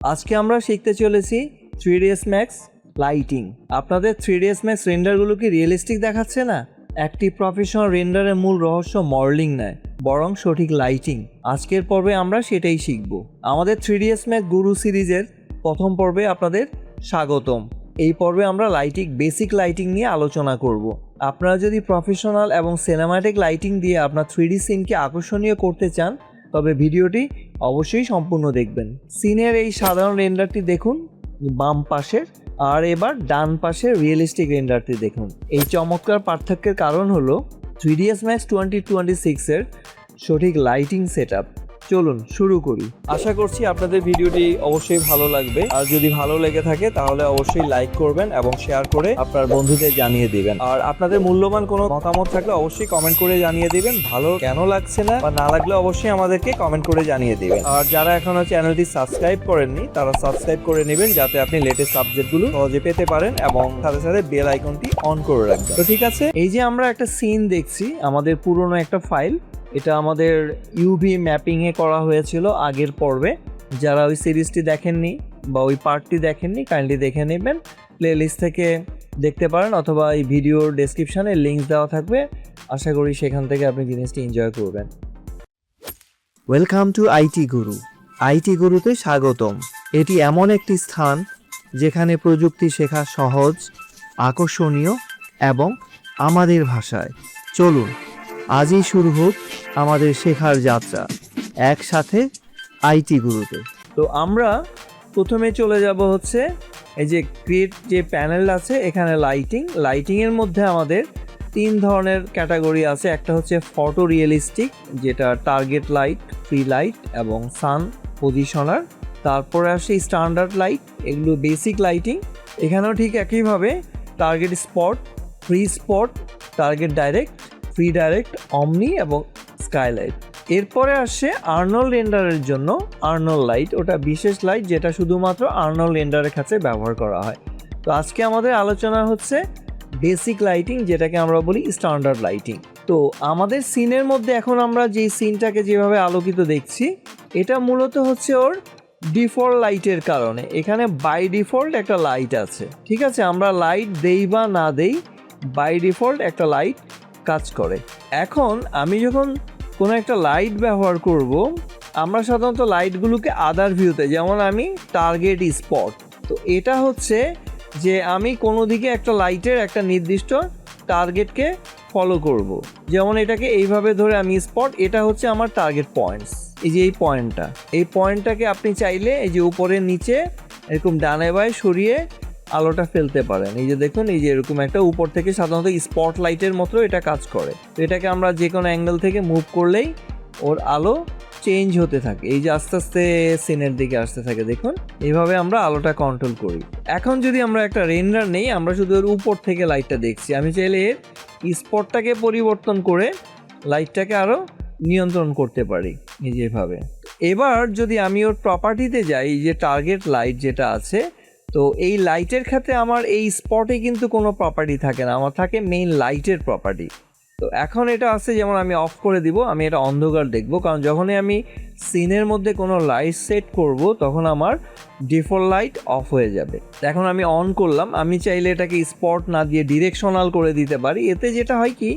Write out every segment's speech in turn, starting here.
আজকে আমরা শিখতে চলেছি 3ds Max লাইটিং। আপনাদের 3ds Max রেন্ডারগুলো কি রিয়েলিস্টিক দেখাচ্ছে না? একটি প্রফেশনাল রেন্ডারের মূল রহস্য মডেলিং নয়, বরং সঠিক লাইটিং। আজকের পর্বে আমরা সেটাই শিখব। আমাদের 3ds Max গুরু সিরিজের প্রথম পর্বে আপনাদের স্বাগতম। এই পর্বে আমরা বেসিক লাইটিং নিয়ে আলোচনা করব। আপনারা যদি প্রফেশনাল এবং সিনেম্যাটিক লাইটিং দিয়ে আপনার 3D সিনকে আকর্ষণীয় করতে চান, তবে ভিডিওটি অবশ্যই সম্পূর্ণ দেখবেন। সিনের এই সাধারণ রেন্ডারটি দেখুন বাম পাশের, আর এবার ডান পাশের রিয়েলিস্টিক রেন্ডারটি দেখুন। এই চমৎকার পার্থক্যের কারণ হলো 3ds Max 2026 এর সঠিক লাইটিং সেটআপ। চলুন শুরু করি। আশা করছি আপনাদের ভিডিওটি অবশ্যই ভালো লাগবে, আর যদি ভালো লেগে থাকে তাহলে অবশ্যই লাইক করবেন এবং শেয়ার করে আপনার বন্ধুদের জানিয়ে দিবেন। আর আপনাদের মূল্যবান কোনো মতামত থাকলে অবশ্যই কমেন্ট করে জানিয়ে দিবেন। ভালো কেন লাগছে না বা না লাগলে অবশ্যই আমাদেরকে কমেন্ট করে জানিয়ে দিবেন। আর যারা এখনো চ্যানেলটি সাবস্ক্রাইব করেননি তারা সাবস্ক্রাইব করে নেবেন, যাতে আপনি লেটেস্ট আপডেটগুলো সহজে পেতে পারেন এবং সাথে সাথে বেল আইকনটি অন করে রাখবেন। তো ঠিক আছে, এই যে আমরা একটা সিন দেখছি, আমাদের পুরনো একটা ফাইল, এটা আমাদের ইউভি ম্যাপিংয়ে করা হয়েছিল আগের পর্বে। যারা ওই সিরিজটি দেখেননি বা ওই পার্টটি দেখেননি, কাইন্ডলি দেখে নেবেন। প্লেলিস্ট থেকে দেখতে পারেন অথবা এই ভিডিওর ডেসক্রিপশানে লিঙ্ক দেওয়া থাকবে। আশা করি সেখান থেকে আপনি জিনিসটি এনজয় করবেন। Welcome to IT Guru. IT গুরুতে স্বাগতম। এটি এমন একটি স্থান যেখানে প্রযুক্তি শেখা সহজ, আকর্ষণীয় এবং আমাদের ভাষায়। চলুন আজই শুরু হোক আমাদের শেখার যাত্রা একসাথে আইটি গুরুতে। তো আমরা প্রথমে চলে যাব হচ্ছে এই যে ক্রিয়েট যে প্যানেল আছে, এখানে লাইটিংয়ের মধ্যে আমাদের তিন ধরনের ক্যাটাগরি আছে। একটা হচ্ছে ফটো রিয়েলিস্টিক, যেটা টার্গেট লাইট, ফ্রি লাইট এবং সান পজিশনার। তারপরে আসে স্ট্যান্ডার্ড লাইট, এগুলো বেসিক লাইটিং। এখানেও ঠিক একইভাবে target spot, free spot, target direct, free direct, অমনি এবং স্কাইলাইট। এরপরে আসে আর্নল্ড রেন্ডারের জন্য আর্নল্ড লাইট, ওটা বিশেষ লাইট যেটা শুধুমাত্র আর্নল্ড রেন্ডারের কাছে ব্যবহার করা হয়। তো আজকে আমাদের আলোচনা হচ্ছে বেসিক লাইটিং, যেটাকে আমরা বলি স্ট্যান্ডার্ড লাইটিং। তো আমাদের সিনের মধ্যে এখন আমরা যেই সিনটাকে যেভাবে আলোকিত দেখছি, এটা মূলত হচ্ছে ওর ডিফল্ট লাইটের কারণে। এখানে বাই ডিফল্ট একটা লাইট আছে, ঠিক আছে? আমরা লাইট দেই বা না দেই, বাই ডিফল্ট একটা লাইট কাজ করে। এখন আমি যখন কোনো একটা লাইট ব্যবহার করব, আমরা সাধারণত লাইটগুলোকে আদার ভিউতে, যেমন আমি টার্গেট স্পট, তো এটা হচ্ছে যে আমি কোনো দিকে একটা লাইটের একটা নির্দিষ্ট টার্গেটকে ফলো করব। যেমন এটাকে এইভাবে ধরে আমি স্পট, এটা হচ্ছে আমার টার্গেট পয়েন্টস। এই যে এই পয়েন্টটাকে আপনি চাইলে এই যে উপরের নিচে এরকম ডানে বাঁয়ে সরিয়ে আলোটা ফেলতে পারেন। এই যে দেখুন, এই যে এরকম একটা উপর থেকে সাধারণত স্পট লাইটের মতো এটা কাজ করে। তো এটাকে আমরা যে কোনো অ্যাঙ্গেল থেকে মুভ করলেই ওর আলো চেঞ্জ হতে থাকে। এই যে আস্তে আস্তে সিনের দিকে আসতে থাকে, দেখুন এইভাবে আমরা আলোটা কন্ট্রোল করি। এখন যদি আমরা একটা রেন্ডার নেই, আমরা শুধু ওর উপর থেকে লাইটটা দেখছি, আমি চাইলে এর স্পটটাকে পরিবর্তন করে লাইটটাকে আরও নিয়ন্ত্রণ করতে পারি এই যেভাবে। এবার যদি আমি ওর প্রপার্টিতে যাই, এই যে টার্গেট লাইট যেটা আছে, তো এই লাইটের ক্ষেত্রে আমার এই স্পটে কিন্তু কোনো প্রপার্টি থাকে না, আমার থাকে মেইন লাইটের প্রপার্টি। তো এখন এটা আছে, যেমন আমি অফ করে দিব, আমি এটা অন্ধকার দেখব, কারণ যখনই আমি সিনের মধ্যে কোনো লাইট সেট করব তখন আমার ডিফল্ট লাইট অফ হয়ে যাবে। এখন আমি অন করলাম, আমি চাইলে এটাকে স্পট না দিয়ে ডিরেকশনাল করে দিতে পারি। এতে যেটা হয় কি,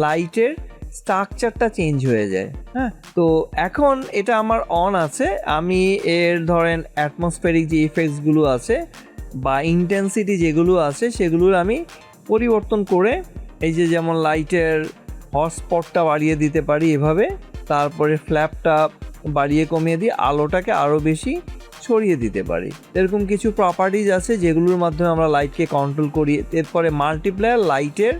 লাইটের স্ট্রাকচারটা চেঞ্জ হয়ে যায়। হ্যাঁ, তো এখন এটা আমার অন আছে। আমি এর ধরেন অ্যাটমসফেরিক যে ইফেক্টসগুলো আছে বা ইন্টেন্সিটি যেগুলো আছে সেগুলোর আমি পরিবর্তন করে, এই যে যেমন লাইটের হটস্পটটা বাড়িয়ে দিতে পারি এভাবে, তারপরে ফ্ল্যাপটা বাড়িয়ে কমিয়ে দিয়ে আলোটাকে আরও বেশি ছড়িয়ে দিতে পারি। এরকম কিছু প্রপার্টিজ আছে যেগুলোর মাধ্যমে আমরা লাইটকে কন্ট্রোল করি। এরপরে মাল্টিপ্লায়ার লাইটের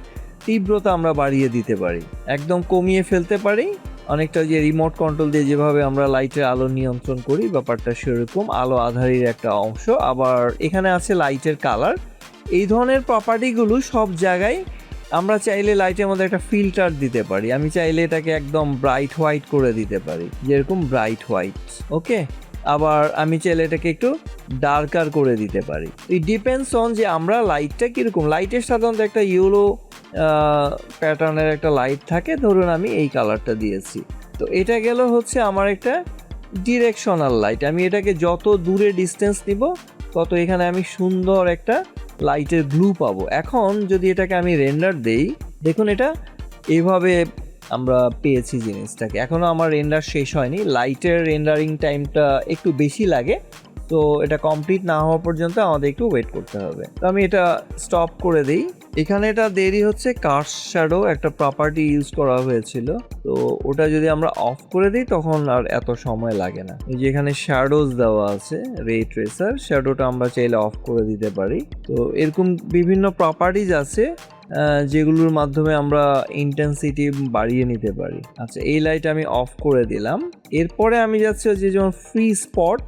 তীব্রতা আমরা বাড়িয়ে দিতে পারি, একদম কমিয়ে ফেলতে পারি। অনেকটা যে রিমোট কন্ট্রোল দিয়ে যেভাবে আমরা লাইটের আলো নিয়ন্ত্রণ করি, ব্যাপারটা সেরকম আলো আধারির একটা অংশ। আবার এখানে আছে লাইটের কালার। এই ধরনের প্রপার্টিগুলো সব জায়গায় আমরা চাইলে লাইটের মধ্যে একটা ফিল্টার দিতে পারি। আমি চাইলে এটাকে একদম ব্রাইট হোয়াইট করে দিতে পারি, যেরকম ব্রাইট হোয়াইট, ওকে। আবার আমি চাইলে এটাকে একটু ডার্কার করে দিতে পারি। ইট ডিপেন্ডস অন যে আমরা লাইটটা কীরকম। লাইটের সাধারণত একটা ইয়েলো প্যাটার্নের একটা লাইট থাকে, ধরুন আমি এই কালারটা দিয়েছি। তো এটা গেল হচ্ছে আমার একটা ডিরেকশনাল লাইট। আমি এটাকে যত দূরে ডিস্টেন্স নিব তত এখানে আমি সুন্দর একটা লাইটের গ্লু পাবো। এখন যদি এটাকে আমি রেন্ডার দেই, দেখুন এটা এইভাবে আমরা পেয়েছি জিনিসটাকে। এখনও আমার রেন্ডার শেষ হয়নি, লাইটের রেন্ডারিং টাইমটা একটু বেশি লাগে, তো এটা কমপ্লিট না হওয়া পর্যন্ত আমাদের একটু ওয়েট করতে হবে। তো আমি এটা স্টপ করে দিই। এখানে এটা দেরি হচ্ছে, কার্স শ্যাডো একটা প্রপার্টি ইউজ করা হয়েছিল, তো ওটা যদি আমরা অফ করে দিই তখন আর এত সময় লাগে না। এই যে এখানে শ্যাডোজ দেওয়া আছে, রে ট্রেসার, শ্যাডোটা আমরা চাইলে অফ করে দিতে পারি। তো এরকম বিভিন্ন প্রপার্টিজ আছে যেগুলোর মাধ্যমে আমরা ইন্টেন্সিটি বাড়িয়ে নিতে পারি। আচ্ছা, এই লাইট আমি অফ করে দিলাম। এরপরে আমি যাচ্ছি যে যেমন ফ্রি স্পট,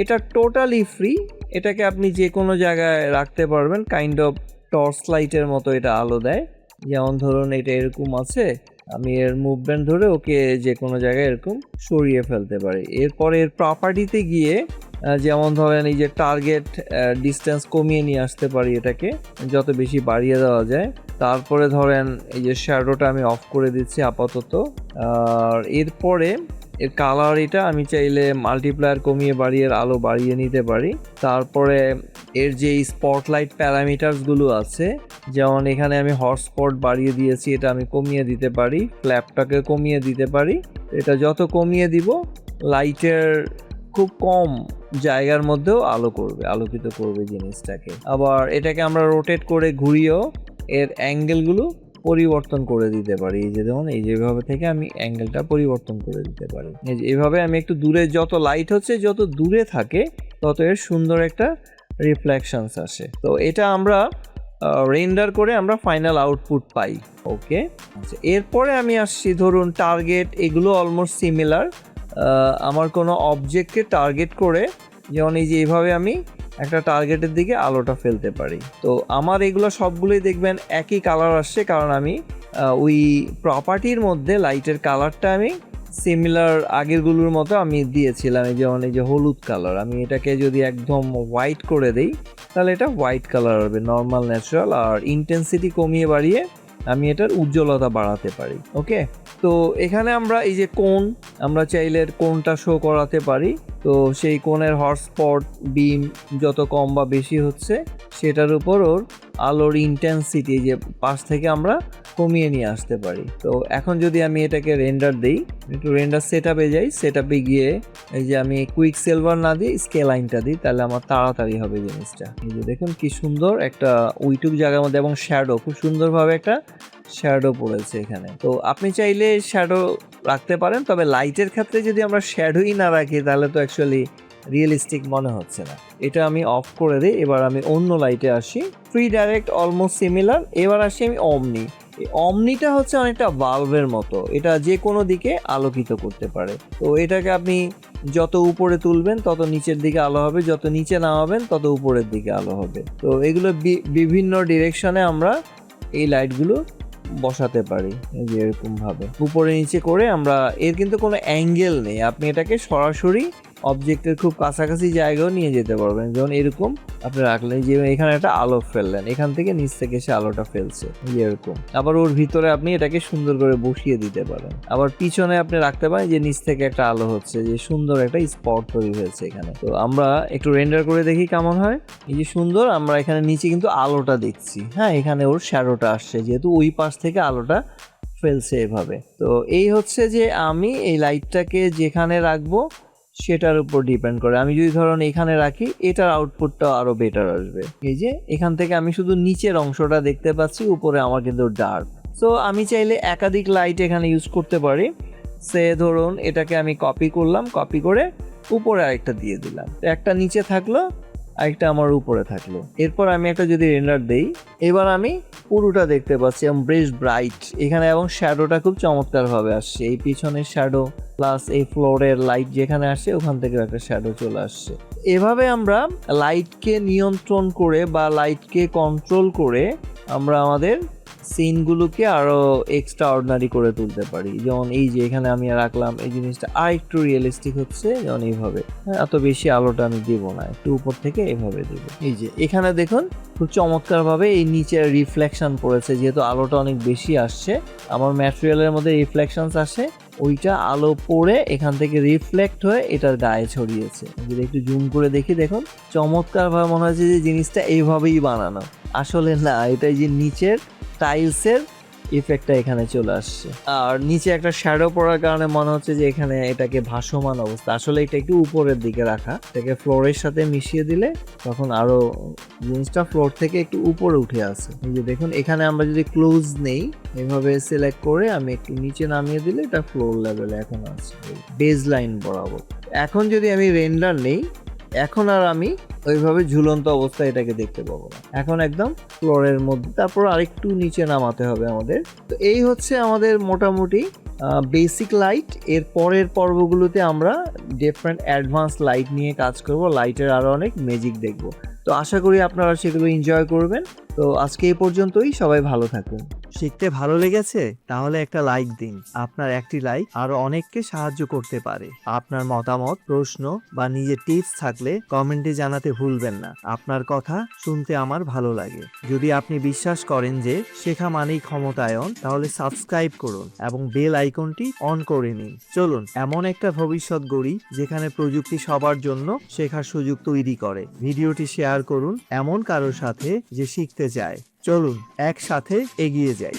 এটা টোটালি ফ্রি, এটাকে আপনি যে কোনো জায়গায় রাখতে পারবেন, কাইন্ড অফ টর্চ লাইটের মতো এটা আলো দেয়। যেমন ধরুন এটা এরকম আছে, আমি এর মুভমেন্ট ধরে ওকে যে কোনো জায়গায় এরকম সরিয়ে ফেলতে পারি। এরপরে এর প্রপার্টিতে গিয়ে যেমন ধরেন এই যে টার্গেট ডিস্টেন্স কমিয়ে নিয়ে আসতে পারি, এটাকে যত বেশি বাড়িয়ে দেওয়া যায়। তারপরে ধরেন এই যে শ্যাডোটা আমি অফ করে দিচ্ছি আপাতত। আর এরপরে এর কালার এটা আমি চাইলে মাল্টিপ্লায়ার কমিয়ে বাড়িয়ে আলো বাড়িয়ে নিতে পারি। তারপরে এর যে স্পটলাইট প্যারামিটারসগুলো আছে, যেমন এখানে আমি হটস্পট বাড়িয়ে দিয়েছি, এটা আমি কমিয়ে দিতে পারি, ফ্ল্যাপটাকে কমিয়ে দিতে পারি। এটা যত কমিয়ে দিব লাইটের খুব কম জায়গার মধ্যেও আলো করবে, আলোকিত করবে জিনিসটাকে। আবার এটাকে আমরা রোটেট করে ঘুরিয়েও এর অ্যাঙ্গেলগুলো পরিবর্তন করে দিতে পারি। এই যে যেমন এই যেভাবে থেকে আমি অ্যাঙ্গেলটা পরিবর্তন করে দিতে পারি। এই যে এভাবে আমি একটু দূরে, যত লাইট হচ্ছে যত দূরে থাকে তত এর সুন্দর একটা রিফ্লেকশনস আসে। তো এটা আমরা রেন্ডার করে আমরা ফাইনাল আউটপুট পাই। ওকে, আচ্ছা, এরপরে আমি আসছি ধরুন টার্গেট, এগুলো অলমোস্ট সিমিলার। আমার কোনো অবজেক্টকে টার্গেট করে, যেমন এই যে এইভাবে আমি একটা টার্গেটের দিকে আলোটা ফেলতে পারি। তো আমার এগুলো সবগুলোই দেখবেন একই কালার আসছে, কারণ আমি ওই প্রপার্টির মধ্যে লাইটের কালারটা আমি সিমিলার আগেরগুলোর মতো আমি দিয়েছিলাম। এই যেমন এই যে হলুদ কালার, আমি এটাকে যদি একদম হোয়াইট করে দিই তাহলে এটা হোয়াইট কালার হবে, নর্মাল ন্যাচারাল। আর ইন্টেন্সিটি কমিয়ে বাড়িয়ে আমি এটার উজ্জ্বলতা বাড়াতে পারি। ওকে, তো এখানে আমরা এই যে কোণ, আমরা চাইলে কোণটা শো করাতে পারি। তো সেই কোণের হটস্পট বিম যত কম বা বেশি হচ্ছে সেটার উপর ওর আলোর ইন্টেন্সিটি যে পাশ থেকে আমরা কমিয়ে নিয়ে আসতে পারি। তো এখন যদি আমি এটাকে রেন্ডার দিই, একটু রেন্ডার সেটআপে যাই, সেটআপে গিয়ে এই যে আমি কুইক সিলভার না দিয়ে স্কেলাইনটা দিই, তাহলে আমার তাড়াতাড়ি হবে জিনিসটা। এই যে দেখুন কি সুন্দর একটা ওইটুক জায়গার মধ্যে, এবং শ্যাডো খুব সুন্দরভাবে একটা শ্যাডো পড়েছে এখানে। তো আপনি চাইলে শ্যাডো রাখতে পারেন, তবে লাইটের ক্ষেত্রে যদি আমরা শ্যাডোই না রাখি তাহলে তো অ্যাকচুয়ালি রিয়েলিস্টিক মনে হচ্ছে না। এটা আমি অফ করে দিই। এবার আমি অন্য লাইটে আসি, ফ্রি ডাইরেক্ট অলমোস্ট সিমিলার। এবার আসি আমি অমনি। এই অমনিটা হচ্ছে অনেকটা বাল্বের মতো, এটা যে কোনো দিকে আলোকিত করতে পারে। তো এটাকে আপনি যত উপরে তুলবেন তত নিচের দিকে আলো হবে, যত নিচে নামাবেন তত উপরের দিকে আলো হবে। তো এগুলো বিভিন্ন ডিরেকশনে আমরা এই লাইটগুলো বসাতে পারি। এই যে এরকম ভাবে উপরে নিচে করে আমরা, এর কিন্তু কোনো অ্যাঙ্গেল নেই, আপনি এটাকে সরাসরি অবজেক্টের খুব কাছাকাছি জায়গাও নিয়ে যেতে পারবেন। যেমন এরকম আপনি রাখলেন, যে এখানে একটা আলো ফেললেন, এখান থেকে নিচ থেকে সে আলোটা ফেলছে এরকম। আবার ওর ভিতরে আপনি এটাকে সুন্দর করে বসিয়ে দিতে পারেন। আবার পিছনে আপনি রাখতে পারেন যে নিচ থেকে একটা আলো হচ্ছে, যে সুন্দর একটা স্পট তৈরি হয়েছে এখানে। তো আমরা একটু রেন্ডার করে দেখি কেমন হয়। এই যে সুন্দর, আমরা এখানে নিচে কিন্তু আলোটা দেখছি। হ্যাঁ, এখানে ওর শ্যাডোটা আসছে যেহেতু ওই পাশ থেকে আলোটা ফেলছে এভাবে। তো এই হচ্ছে যে আমি এই লাইটটাকে যেখানে রাখবো সেটার উপর ডিপেন্ড করে। আমি যদি ধরুন এখানে রাখি, এটার আউটপুটটা আরো বেটার আসবে। এই যে এখান থেকে আমি শুধু নিচের অংশটা দেখতে পাচ্ছি, উপরে আমার কিন্তু ডার্ক। সো আমি চাইলে একাধিক লাইট এখানে ইউজ করতে পারি। সে ধরুন এটাকে আমি কপি করলাম, কপি করে উপরে আরেকটা দিয়ে দিলাম, একটা নিচে থাকলো, আরেকটা আমার উপরে থাকলো। এরপর আমি একটা যদি রেন্ডার দেই, এবার আমি পুরোটা দেখতে পাচ্ছি এবং বেশ ব্রাইট এখানে, এবং শ্যাডোটা খুব চমৎকারভাবে আসছে। এই পিছনের শ্যাডো প্লাস এই ফ্লোরের লাইট যেখানে আসছে ওখান থেকে একটা শ্যাডো চলে আসছে। এভাবে আমরা লাইটকে নিয়ন্ত্রণ করে বা লাইটকে কন্ট্রোল করে আমরা আমাদের সিনগুলোকে আরো এক্সট্রা অর্ডিনারি করে তুলতে পারি। যেমন এই যে এখানে আমি রাখলাম, এই জিনিসটা আর একটু রিয়েলিস্টিক হচ্ছে, যেমন এইভাবে। এত বেশি আলোটা আমি দেবো না, একটু উপর থেকে এইভাবে দেবো। এই যে এখানে দেখুন খুব চমৎকার ভাবে এই নিচে রিফ্লেকশন পড়েছে, যেহেতু আলোটা অনেক বেশি আসছে, আমার ম্যাটেরিয়ালের মধ্যে রিফ্লেকশনস আসে, ওইটা আলো পড়ে এখান থেকে রিফ্লেক্ট হয়ে এটার গায়ে ছড়িয়েছে। যদি একটু জুম করে দেখি, দেখুন চমৎকার ভাবে মনে হচ্ছে যে জিনিসটা এইভাবেই বানানো। আসলে না, এটা যে নিচের টাইলসের ইফেক্টটা এখানে চলে আসছে, আর নিচে একটা শ্যাডো পড়ার কারণে মনে হচ্ছে যে এখানে এটাকে ভাসমান অবস্থা। আসলে এটা একটু উপরের দিকে রাখা, এটাকে ফ্লোরের সাথে মিশিয়ে দিলে তখন আরো জিনিসটা ফ্লোর থেকে একটু উপরে উঠে আসে। এই যে দেখুন এখানে আমরা যদি ক্লোজ নেই, এভাবে সিলেক্ট করে আমি একটু নিচে নামিয়ে দিলে এটা ফ্লোর লেভেলে এখন আছে, বেজ লাইন বরাবর। এখন যদি আমি রেন্ডার নেই, এখন আর আমি ওইভাবে ঝুলন্ত অবস্থায় এটাকে দেখতে পাবো না, এখন একদম ফ্লোরের মধ্যে, তারপর আরেকটু নিচে নামাতে হবে আমাদের। তো এই হচ্ছে আমাদের মোটামুটি বেসিক লাইট। এর পরের পর্বগুলোতে আমরা ডিফারেন্ট অ্যাডভান্স লাইট নিয়ে কাজ করব, লাইটের আরও অনেক ম্যাজিক দেখব। তো আশা করি আপনারা সেগুলো এনজয় করবেন। তো আজকে এই পর্যন্তই, সবাই ভালো থাকুন। শিখতে ভালো লেগেছে? তাহলে একটা লাইক দিন। আপনার একটি লাইক আরো অনেককে সাহায্য করতে পারে। আপনার মতামত, প্রশ্ন বা নিজের টিপস থাকলে কমেন্টে জানাতে ভুলবেন না। আপনার কথা শুনতে আমার ভালো লাগে। যদি আপনি বিশ্বাস করেন যে শেখা মানেই ক্ষমতায়ন, তাহলে সাবস্ক্রাইব করুন এবং বেল আইকনটি অন করে নিন। চলুন এমন একটা ভবিষ্যৎ গড়ি যেখানে প্রযুক্তি সবার জন্য শেখার সুযোগ তৈরি করে। ভিডিওটি শেয়ার করুন এমন কারোর সাথে যে শিখতে চায়। চলুন একসাথে এগিয়ে যাই।